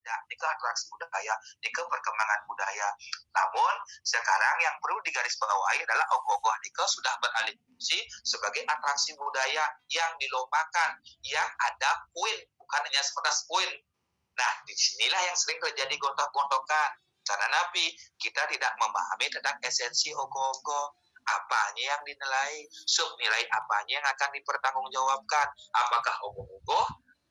tidak, ini atraksi budaya, ini perkembangan budaya. Namun sekarang yang perlu digarisbawahi adalah ogoh-ogoh nike sudah beralih fungsi sebagai atraksi budaya yang dilombakan, yang ada poin, bukan hanya sebatas poin. Nah, disinilah yang sering terjadi gontok-gontokan. Karena Nabi, kita tidak memahami tentang esensi ogoh-ogoh. Apanya yang dinilai, subnilai apanya yang akan dipertanggungjawabkan. Apakah ogoh-ogoh,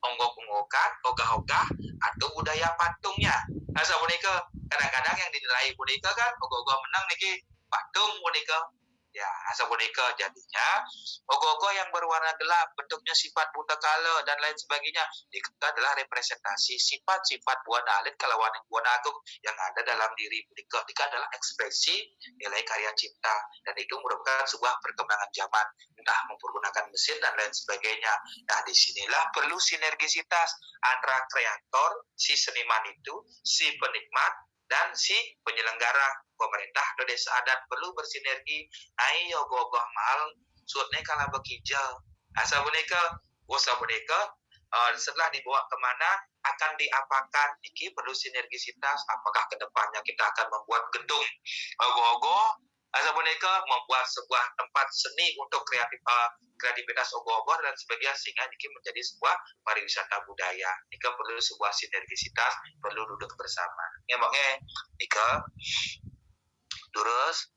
onggok-onggokan, ogah-ogah, atau budaya patungnya. Nah, sabunika, kadang-kadang yang dinilai bunika kan, ogoh-ogoh menang niki patung bunika. Ya, asal boneka jadinya ogoh-ogoh yang berwarna gelap, bentuknya sifat buta kala dan lain sebagainya, itu adalah representasi sifat-sifat buah dalit kalawan buah agung yang ada dalam diri boneka. Itu adalah ekspresi nilai karya cipta dan itu merupakan sebuah perkembangan zaman, entah mempergunakan mesin dan lain sebagainya. Nah, disinilah perlu sinergisitas antara kreator, si seniman itu, si penikmat, dan si penyelenggara. Pemerintah atau desa adat perlu bersinergi. Ayo ogoh-ogoh mal suatnya kalah bekijal. Asa boneka, setelah dibawa kemana akan diapakan. Iki perlu sinergisitas. Apakah kedepannya kita akan membuat gedung ogoh-ogoh? Asa boneka membuat sebuah tempat seni untuk kreativitas ogoh-ogoh dan sebagainya, sehingga ini menjadi sebuah pariwisata budaya. Ini perlu sebuah sinergisitas, perlu duduk bersama. Ya makanya Ika terus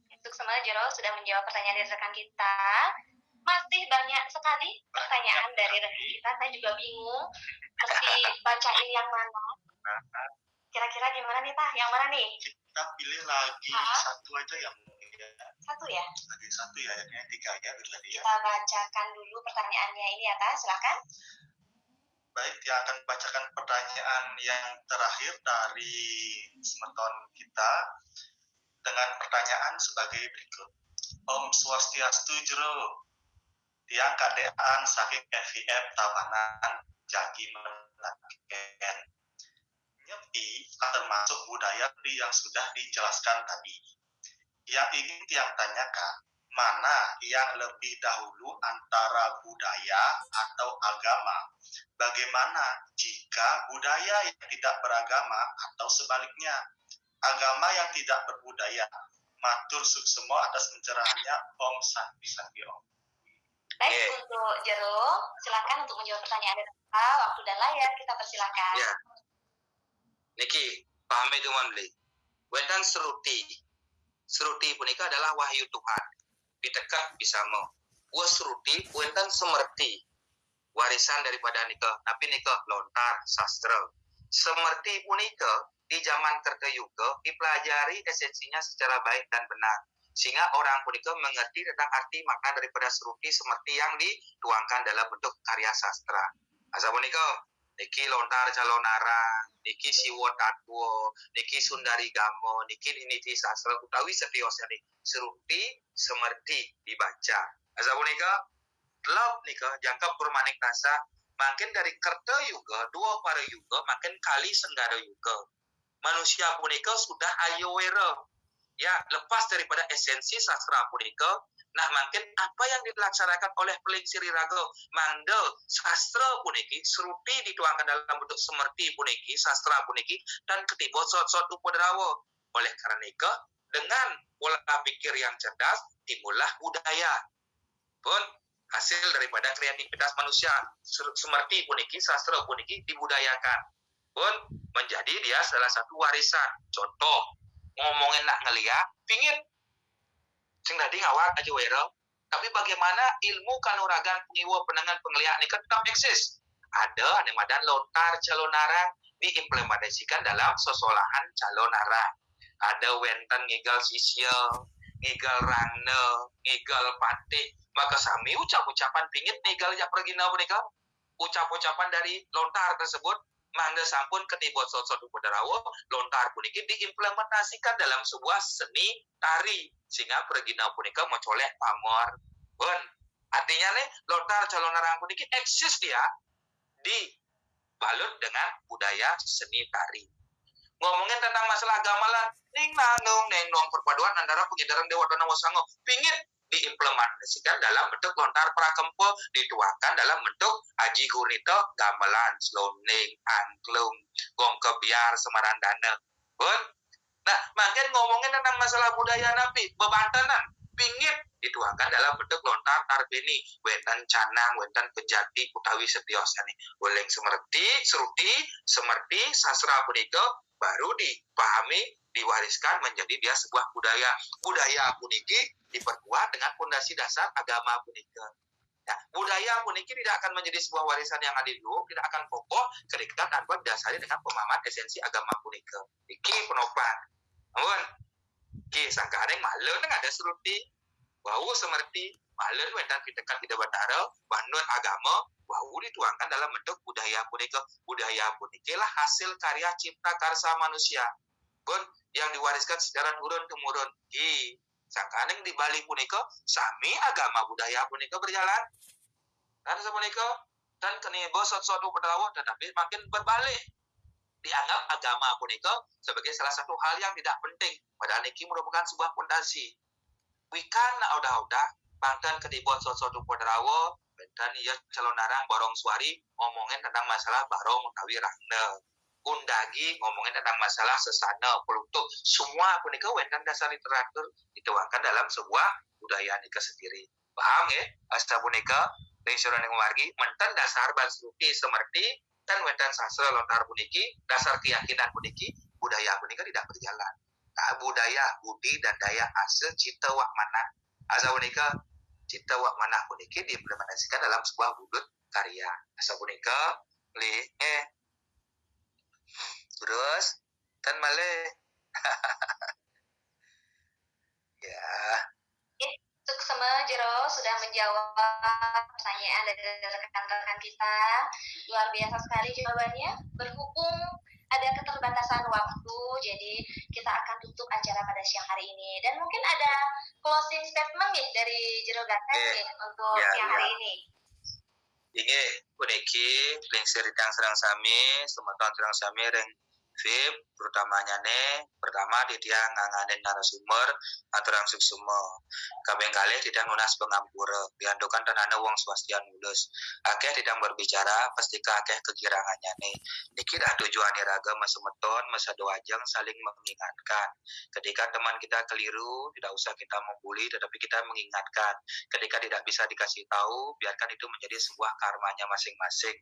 untuk semuanya Jero sudah menjawab pertanyaan dari rekan kita. Masih banyak sekali pertanyaan dari rekan kita. Saya juga bingung mesti bacain yang mana. Kira-kira gimana nih Pak? Yang mana nih? Kita pilih lagi satu aja yang satu ya? Lagi satu ya, ayatnya 3 ya. Kita bacakan dulu pertanyaannya ini ya Kak, silakan. Baik, dia akan bacakan pertanyaan yang terakhir dari semeton kita dengan pertanyaan sebagai berikut. Om Swastiastu Jero, tiang kadean saking FVF Tabanan Jagi Menaken. Nyepi termasuk budaya yang sudah dijelaskan tadi. Yang ingin tiang tanyakan, mana yang lebih dahulu antara budaya atau agama? Bagaimana jika budaya yang tidak beragama atau sebaliknya, agama yang tidak berbudaya? Matur suksemo atas pencerahannya, Om Santi Om. Baik, untuk Jero, silakan untuk menjawab pertanyaan dari kita. Waktu dan layar kita persilakan. Ya, Niki, paham itu Manli. Wedan Seruti punika adalah wahyu Tuhan. Ditekak bisa mau. Seruti wedan semerti. Warisan daripada nika, tapi nika lontar sastra. Semerti punika di zaman Kertayuga dipelajari esensinya secara baik dan benar. Sehingga orang punika mengerti tentang arti makna daripada seruti seperti yang dituangkan dalam bentuk karya sastra. Asa punika niki lontar calonara, niki siwo tatwo, niki sundari gamo, niki initi sastra utawi setiosnya seruti semerti dibaca. Asa punika love nika jangka permanik tasa makin dari Kertayuga dua para yuga makin kali Senggara yuga. Manusia punika sudah ayowera. Ya, lepas daripada esensi sastra punika, nah makin apa yang dilaksanakan oleh Peling Siriraga, mandel sastra puniki, seruti dituangkan dalam bentuk semerti puniki, sastra puniki, dan ketiba sot-sot upadrawa. Oleh karena itu, dengan pola pikir yang cerdas, timbullah budaya. Pun hasil daripada kreativitas manusia, semerti puniki, sastra puniki dibudayakan. Pun menjadi dia salah satu warisan. Contoh, ngomongin nak ngeliat, pingin sing tadi ngawat aja wero. Tapi bagaimana ilmu kanuragan pengiwa penangan penglihat ini tetap eksis. Ada animadan lontar calonara diimplementasikan dalam sosolahan calonara. Ada wenten ngigal sisial, ngigal rane, ngigal patih. Maka sami ucap-ucapan pingin ngigal jak pergina mereka. Ucap-ucapan dari lontar tersebut mangga sampun ketiba sot-sot upodarawa lontar puniki diimplementasikan dalam sebuah seni tari sehingga pergina punika mencolek pamor. Bon, artinya nih lontar calon narang puniki eksis dia dibalut dengan budaya seni tari. Ngomongin tentang masalah agama lah, ning nang perpaduan antara pengidaran dewa dan wasango. Pingin diimplementasikan dalam bentuk lontar prakempo, dituangkan dalam bentuk aji gurnito, gamelan, sloning, angklung, gong kebiar, semarandana. Pun, nah, makin ngomongin tentang masalah budaya napi, bebantanan, pingit, dituangkan dalam bentuk lontar tarbeni, wentan canang, wentan kejati, utawi setiosani, weleng semerti, sastra punika, baru dipahami, diwariskan menjadi dia sebuah budaya. Budaya puniki diperkuat dengan fondasi dasar agama punika. Ya, budaya puniki tidak akan menjadi sebuah warisan yang adilu, tidak akan kokoh ketika tanpa didasari dengan pemahaman esensi agama punika. Iki penopang. Amun, ki sangkareng malen ada seruti, bau semerti, malen wentan pitekat tidak batara, banun agama, bau dituangkan dalam bentuk budaya punika. Budaya puniki lah hasil karya cipta karsa manusia. Pun yang diwariskan secara turun-temurun. Ki sangkaneng di Bali punika sami agama budaya punika berjalan. Dan sepunika dan kene bosot suatu pedalawo tetapi makin berbalik. Dianggap agama punika sebagai salah satu hal yang tidak penting. Padahal niki merupakan sebuah fondasi. Wikan udah bangtan kedibot suatu pedalawo dan ia calon narang barong suari ngomongin tentang masalah barong utawi rahna. Undagi ngomongin tentang masalah sesana pelutuk, semua punika wentan dasar literatur dituangkan dalam sebuah budaya nika sendiri. Paham ya? Asta punika lingsuran yang wargi mentan dasar bansuti semerti dan wentan sastra lontar puniki dasar keyakinan puniki budaya punika tidak berjalan. Nah, budaya budi dan daya asal cita wak manah. Asa punika cita wak manah puniki diimplementasikan dalam sebuah wujud karya. Asa punika terus kan male ya. Suksema Jero sudah menjawab pertanyaan dari rekan-rekan kita. Luar biasa sekali jawabannya. Berhubung ada keterbatasan waktu, jadi kita akan tutup acara pada siang hari ini. Dan mungkin ada closing statement nih dari Jero Gaten nih untuk siang hari ini. Ini puniki lingsir yang serang sami, semeton serang sami reng VIP terutamanya pertama dia nganganin narasumber atau yang suksumo kabeng kali tidak nunas pengampura diandukan tanana wong swastian mulus akeh tidak berbicara pasti akeh kegirangannya niki dah tujuan iraga masemeton masa doajeng saling mengingatkan ketika teman kita keliru tidak usah kita membuli tetapi kita mengingatkan ketika tidak bisa dikasih tahu biarkan itu menjadi sebuah karmanya masing-masing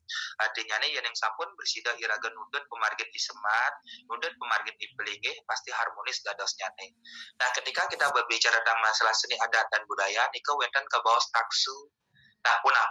artinya yang sampun bersida iraga nundut pemargin di semat nundut pemargin di pelingi pasti harmonis gadosnya nih. Nah ketika kita berbicara tentang masalah seni adat dan budaya nika wentan ke bawah taksu. Nah punah